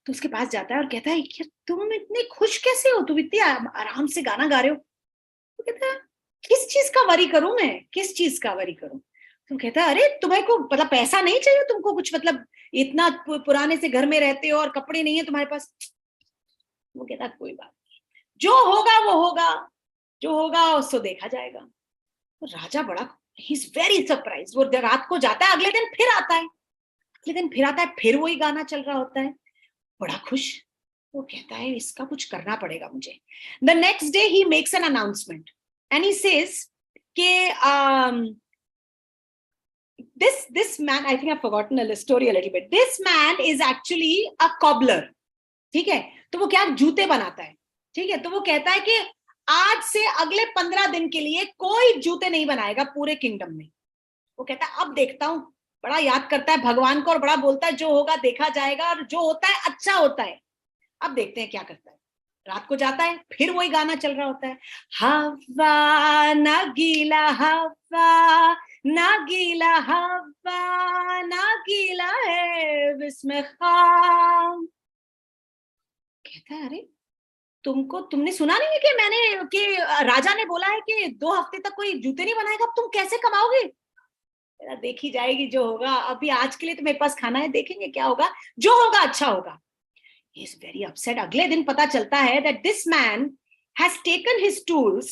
तो उसके पास जाता है और कहता है कि तुम इतने खुश कैसे हो, तुम इतने आराम से गाना गा रहे हो. तो कहता है किस चीज का वरी करूं मैं, किस चीज का वरी करूं. तो कहता है अरे तुम्हें को मतलब पैसा नहीं चाहिए तुमको कुछ, मतलब इतना पुराने से घर में रहते हो और कपड़े नहीं है तुम्हारे पास. वो कहता कोई बात नहीं, जो होगा वो होगा, जो होगा उसको देखा जाएगा। तो राजा बड़ा, ही इज वेरी सरप्राइज। वो रात को जाता है, अगले दिन फिर आता है, अगले दिन फिर आता है, फिर वही गाना चल रहा होता है, बड़ा खुश। वो कहता है इसका कुछ करना पड़ेगा मुझे। The next day he makes an announcement and he says कि this man, I think I've forgotten a story a little bit. This man is actually a cobbler. ठीक है, तो वो क्या जूते बनाता है, ठीक है। तो वो कहता है कि आज से अगले 15 दिन के लिए कोई जूते नहीं बनाएगा पूरे किंगडम में। वो कहता है अब देखता हूं, बड़ा याद करता है भगवान को और बड़ा बोलता है जो होगा देखा जाएगा, और जो होता है अच्छा होता है, अब देखते हैं क्या करता है। रात को जाता है, फिर वही गाना चल रहा होता है, हवा ना गीला हवा ना गीला हवा ना गीला है बिस्म खाम। कहता है अरे तुमने सुना नहीं है कि राजा ने बोला है कि 2 हफ्ते तक कोई जूते नहीं बनाएगा, अब तुम कैसे कमाओगे? देखी जाएगी जो होगा, अभी आज के लिए तो मेरे पास खाना है, देखेंगे क्या होगा, जो होगा अच्छा होगा। He is very upset. अगले दिन पता चलता है that this man has taken his tools,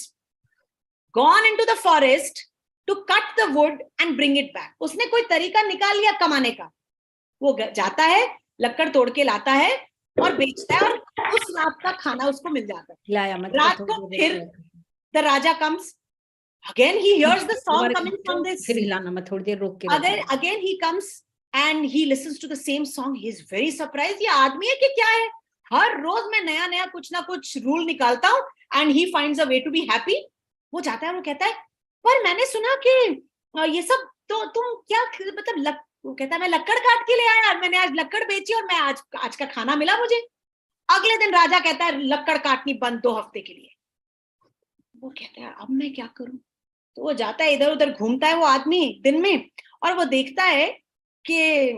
gone into the forest to cut the wood and bring it back. उसने कोई तरीका निकाल लिया कमाने का। वो जाता है, लकड़ तोड़ के लाता है और बेचता है, और उस रात का खाना उसको मिल जाता है। रात को फिर the Raja comes again, he hears the song coming from this, फिर हिलाना मत, थोड़ी देर रोक के। again he comes and he listens to the same song. He is very surprised. ये आदमी है कि क्या है? हर रोज मैं नया नया कुछ ना कुछ रूल निकालता हूँ, and he finds a way to be happy. वो जाता है, वो कहता है पर मैंने सुना कि ये सब तो तुम क्या मतलब वो कहता है मैं लकड़ काट के ले आया, मैंने आज लकड़ बेची और मैं आज का खाना मिला मुझे। अगले दिन राजा कहता है लकड़ काटनी बंद 2 हफ्ते के लिए। वो कहता है अब मैं क्या करूं? तो वो जाता है, इधर उधर घूमता है वो आदमी दिन में, और वो देखता है कि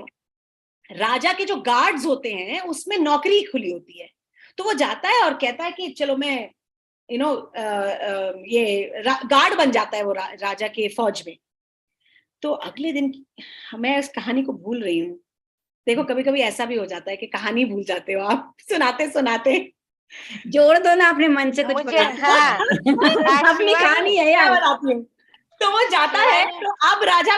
राजा के जो गार्ड्स होते हैं उसमें नौकरी खुली होती है। तो वो जाता है और कहता है कि चलो मैं ये गार्ड बन जाता है वो राजा के फौज में। तो अगले दिन, मैं इस कहानी को भूल रही हूँ। देखो कभी कभी ऐसा भी हो जाता है कि कहानी भूल जाते हो आप सुनाते सुनाते। जोड़ दो ना अपने मन से कुछ। हाँ, अपनी कहानी है यार। तो वो जाता है, तो अब राजा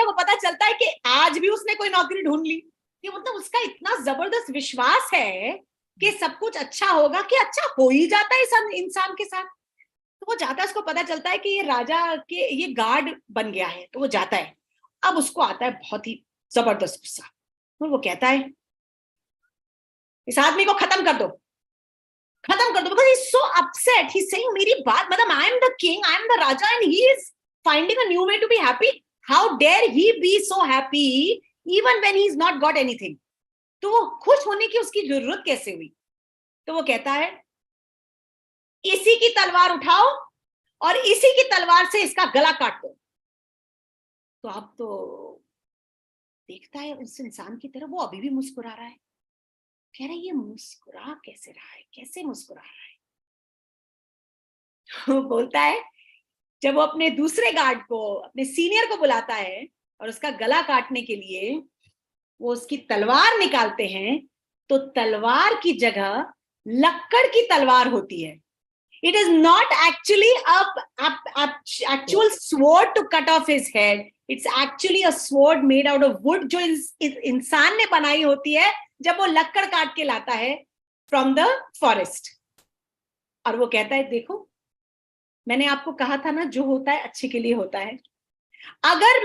को पता चलता है कि आज भी उसने कोई नौकरी ढूंढ ली। कि मतलब उसका इतना जबरदस्त विश्वास है कि सब कुछ अच्छा होगा, कि अच्छा हो ही जाता है इस इंसान के साथ। तो वो जाता है, उसको पता चलता है कि ये राजा के ये गार्ड बन गया है। तो वो जाता है, अब उसको आता है बहुत ही जबरदस्त गुस्सा। तो वो कहता है इस आदमी को खत्म कर दो, because he's so upset. He's saying मेरी बात मतलब I am the king, I am the raja, and he is finding a new way to be happy. How dare he be so happy even when he's not got anything? तो वो खुश होने की उसकी जरूरत कैसे हुई? तो वो कहता है इसी की तलवार उठाओ और इसी की तलवार से इसका गला काट दो। तो अब तो देखता है उस इंसान की तरफ, वो अभी भी मुस्कुरा रहा है। कह रहे ये मुस्कुरा कैसे रहा है, कैसे मुस्कुरा रहा है? वो बोलता है जब वो अपने दूसरे गार्ड को, अपने सीनियर को बुलाता है और उसका गला काटने के लिए वो उसकी तलवार निकालते हैं, तो तलवार की जगह लक्कड़ की तलवार होती है। It is not actually a actual sword to cut off his head. It's actually a sword made out of wood जो इस इंसान ने बनाई होती है जब वो लक्कड़ काट के लाता है from the forest. और वो कहता है देखो मैंने आपको कहा था ना, जो होता है अच्छे के लिए होता है। अगर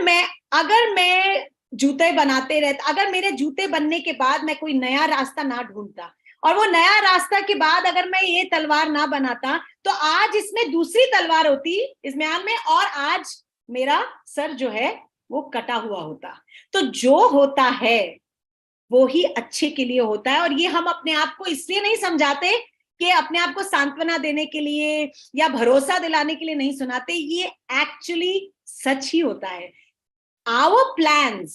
मैं जूते बनाते रहता, अगर मेरे जूते बनने के बाद मैं कोई नया रास्ता ना ढूंढता, और वो नया रास्ता के बाद अगर मैं ये तलवार ना बनाता, तो आज इसमें दूसरी तलवार होती इस म्यान में, और आज मेरा सर जो है वो कटा हुआ होता। तो जो होता है वो ही अच्छे के लिए होता है। और ये हम अपने आप को इसलिए नहीं समझाते कि अपने आप को सांत्वना देने के लिए या भरोसा दिलाने के लिए नहीं सुनाते, ये एक्चुअली सच ही होता है। Our plans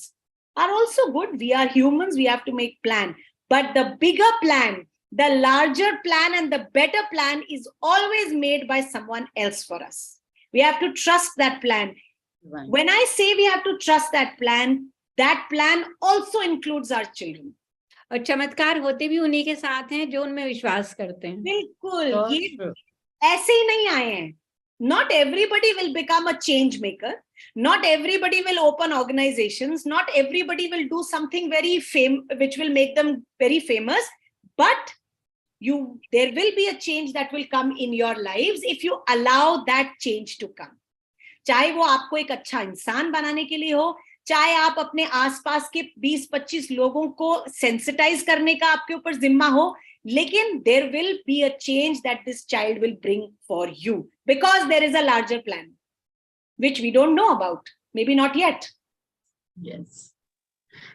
are also good. We are humans, we have to make plan. But the bigger plan, the larger plan and the better plan is always made by someone else for us. We have to trust that plan. Right. When I say we have to trust that plan also includes our children. और चमत्कार होते भी उन्हीं के साथ हैं जो उनमें विश्वास करते हैं। बिल्कुल, So ये true. ऐसे ही नहीं आए हैं. Not everybody will become a change maker. Not everybody will open organizations. Not everybody will do something which will make them very famous. But there will be a change that will come in your lives if you allow that change to come. चाहे वो आपको एक अच्छा इंसान बनाने के लिए हो, चाहे आप अपने आसपास के 20-25 लोगों को सेंसिटाइज करने का आपके ऊपर जिम्मा हो, लेकिन there will be a change that this child will bring for you because there is a larger plan which we don't know about, maybe not yet. Yes.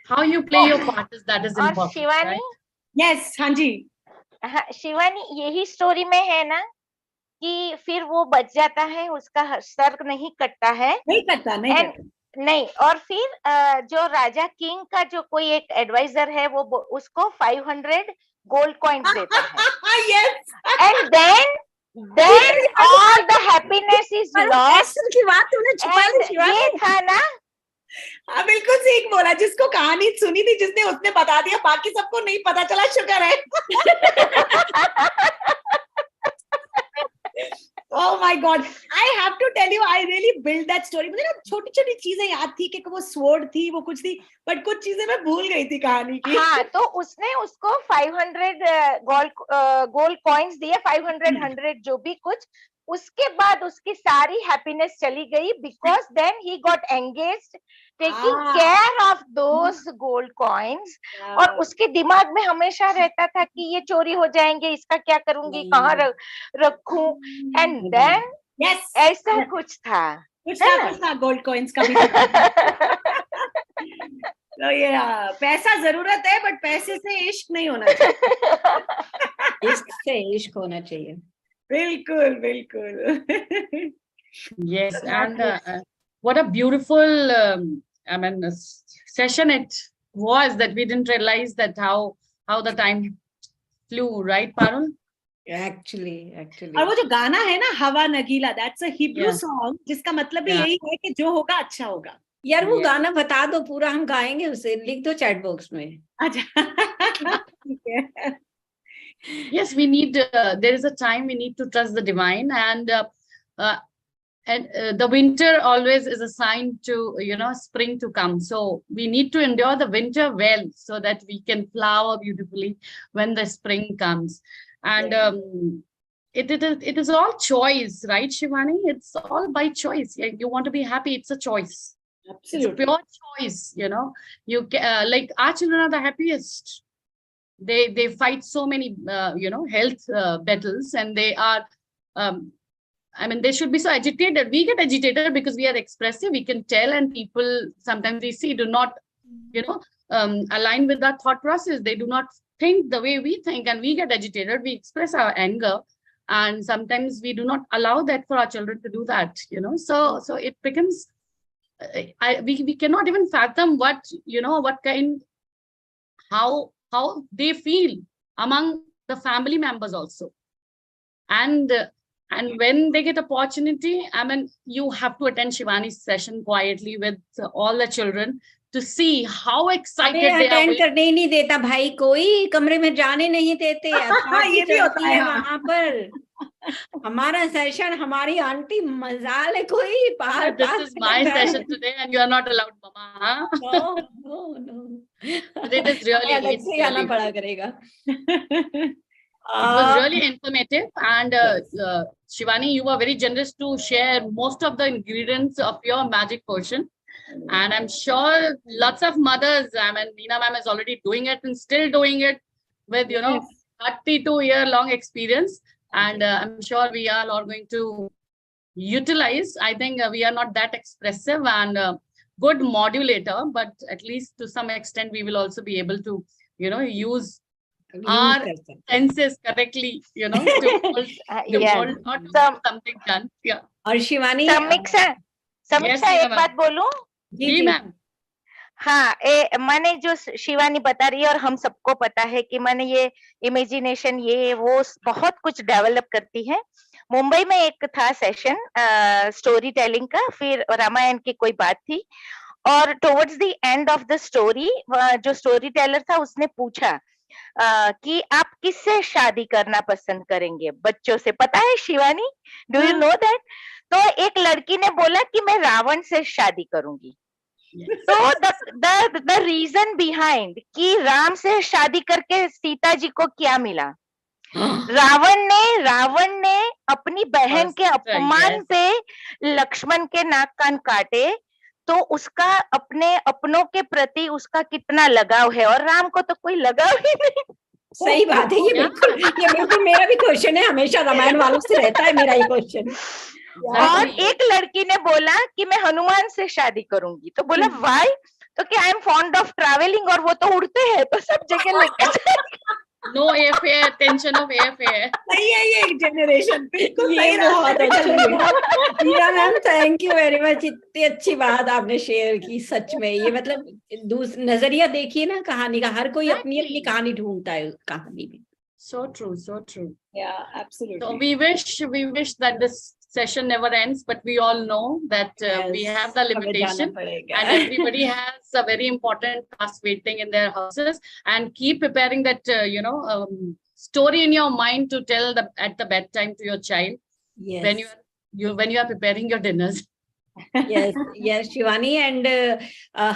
How you play your part that is और important. Shivani, Right? Yes, हाँ जी. हाँ शिवानी, यही story में है ना कि फिर वो बच जाता है, उसका सर नहीं कटता है, नहीं करता. नहीं, और फिर जो राजा किंग का जो कोई एक एडवाइजर है वो उसको 500 गोल्ड कॉइन्स देता है. Yes. And then all the happiness is lost. की बात तूने छुपा ली And शिवानी. ये था ना, हाँ, बिल्कुल ठीक बोला. जिसको कहानी सुनी थी, जिसने उसने बता दिया, बाकी सबको नहीं पता चला. शुक्र है. Oh my God, I have to tell you, I really built that story. मुझे ना छोटी छोटी चीजें याद थी कि वो sword थी, वो कुछ थी, बट कुछ चीजें मैं भूल गई थी कहानी की. हाँ, तो उसने उसको 500 गोल्ड कॉइन्स दिए, 500 100 जो भी कुछ. उसके बाद उसकी सारी हैप्पीनेस चली गई because then he got engaged taking care of those gold coins. और उसके दिमाग में हमेशा रहता था कि ये चोरी हो जाएंगे, इसका क्या करूंगी, कहाँ रखूं. एंड देन Yes, ऐसा कुछ था. कुछ था गोल्ड कॉइन्स का भी. तो ये पैसा जरूरत है, बट पैसे से इश्क नहीं होना चाहिए. इश्क से इश्क होना चाहिए. बिल्कुल बिल्कुल. Yes, and what a beautiful, session it was that we didn't realize that how the time flew, right, Parul? Actually. और वो जो गाना है ना, Hava Nagila, that's a Hebrew Yeah. Song, जिसका मतलब भी Yeah. यही है कि जो होगा अच्छा होगा. यार वो Yeah. गाना बता दो पूरा, हम गाएंगे उसे. लिख दो चैट बॉक्स में. अच्छा. ठीक है. Yes, we need. There is a time we need to trust the divine, and the winter always is a sign to spring to come. So we need to endure the winter well, so that we can flower beautifully when the spring comes. And it is all choice, right, Shivani? It's all by choice. You want to be happy, it's a choice. Absolutely. It's a pure choice. You like our children are the happiest. They fight so many health battles, and they are they should be so agitated. We get agitated because we are expressive, we can tell, and people sometimes we see do not align with our thought process. They do not think the way we think, and we get agitated, we express our anger, and sometimes we do not allow that for our children to do that. So it becomes we cannot even fathom what kind, how they feel among the family members also. And when they get opportunity, you have to attend Shivani's session quietly with all the children to see how excited they are. Attend करने ही नहीं देता भाई, कोई कमरे में जाने नहीं देते. ये भी होता है वहां पर. हमारा सेशन, हमारी आंटी मजाल है, कोई बाहर. This is my session today, and you are not allowed, Mama. Huh? No. It is really. अलग से आना पड़ा करेगा. It was really informative, and Shivani, you were very generous to share most of the ingredients of your magic potion. And I'm sure lots of mothers, Meena ma'am is already doing it and still doing it with 32-year-long experience. And I'm sure we are all going to utilize. I think we are not that expressive and good modulator, but at least to some extent we will also be able to use our senses correctly, to hold or to get something done. Yeah. और शिवानी, समीक्षा एक बात बोलूं? जी ma'am. हाँ, मैंने जो शिवानी बता रही है, और हम सबको पता है कि मैंने ये इमेजिनेशन ये वो बहुत कुछ डेवलप करती है. मुंबई में एक था सेशन स्टोरी टेलिंग का, फिर रामायण की कोई बात थी, और towards the end of the story जो स्टोरी टेलर था उसने पूछा कि आप किससे शादी करना पसंद करेंगे, बच्चों से, पता है Shivani, do you know that? तो एक लड़की ने बोला कि मैं रावण से शादी करूंगी। तो द रीजन बिहाइंड कि राम से शादी करके सीता जी को क्या मिला, रावण ने अपनी बहन के अपमान पे लक्ष्मण के नाक कान काटे, तो उसका अपने अपनों के प्रति उसका कितना लगाव है, और राम को तो कोई लगाव ही नहीं। सही बात है, ये बिल्कुल मेरा भी क्वेश्चन है, हमेशा रामायण वालों से रहता है मेरा ये क्वेश्चन। और एक लड़की ने बोला कि मैं हनुमान से शादी करूंगी, तो बोला व्हाई? तो कि I am fond of travelling, और वो तो उड़ते हैं तो सब जगह लेकर जाएंगे। No airfare, tension of airfare. सही है ये जनरेशन, बिल्कुल ये सही रास्ते बहुत पे चल रही है। अच्छा Meera ma'am, thank you very much, इतनी अच्छी बात आपने शेयर की। सच में ये मतलब नजरिया देखिए ना कहानी का, हर कोई अपनी अपनी कहानी ढूंढता है कहानी में। So true, so true. Yeah, absolutely. So we wish that this session never ends, but we all know that we have the limitation, and everybody has a very important task waiting in their houses. And keep preparing that story in your mind to tell at the bedtime to your child. Yes. when you are preparing your dinners. Yes Shivani, and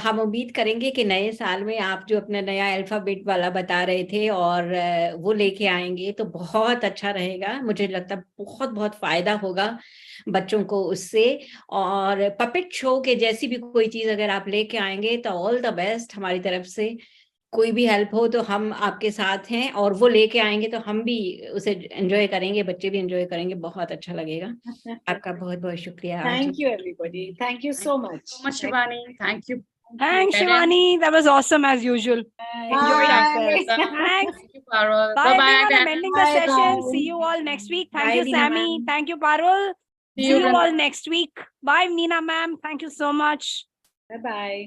हम उम्मीद करेंगे कि नए साल में आप जो अपना नया अल्फाबेट वाला बता रहे थे और वो लेके आएंगे तो बहुत अच्छा रहेगा। मुझे लगता है बहुत बहुत फायदा होगा बच्चों को उससे। और पपेट शो के जैसी भी कोई चीज अगर आप लेके आएंगे तो ऑल द बेस्ट हमारी तरफ से। कोई भी हेल्प हो तो हम आपके साथ हैं, और वो लेके आएंगे तो हम भी उसे एंजॉय करेंगे, बच्चे भी एंजॉय करेंगे, बहुत अच्छा लगेगा। आपका बहुत बहुत शुक्रिया। Thank you everybody. Thank you so much. So much, Shivani. Thank you. Thanks, Shivani. That was awesome as usual. Enjoyed ourselves. Thanks. Thank you, Parul. Bye, everyone. I'm ending the Bye, session. bye. See you all next week. Thank Bye, you, Neena Sammy. ma'am. Thank you, Parul. See you all next week. Bye, Neena ma'am. Thank you so much. Bye bye.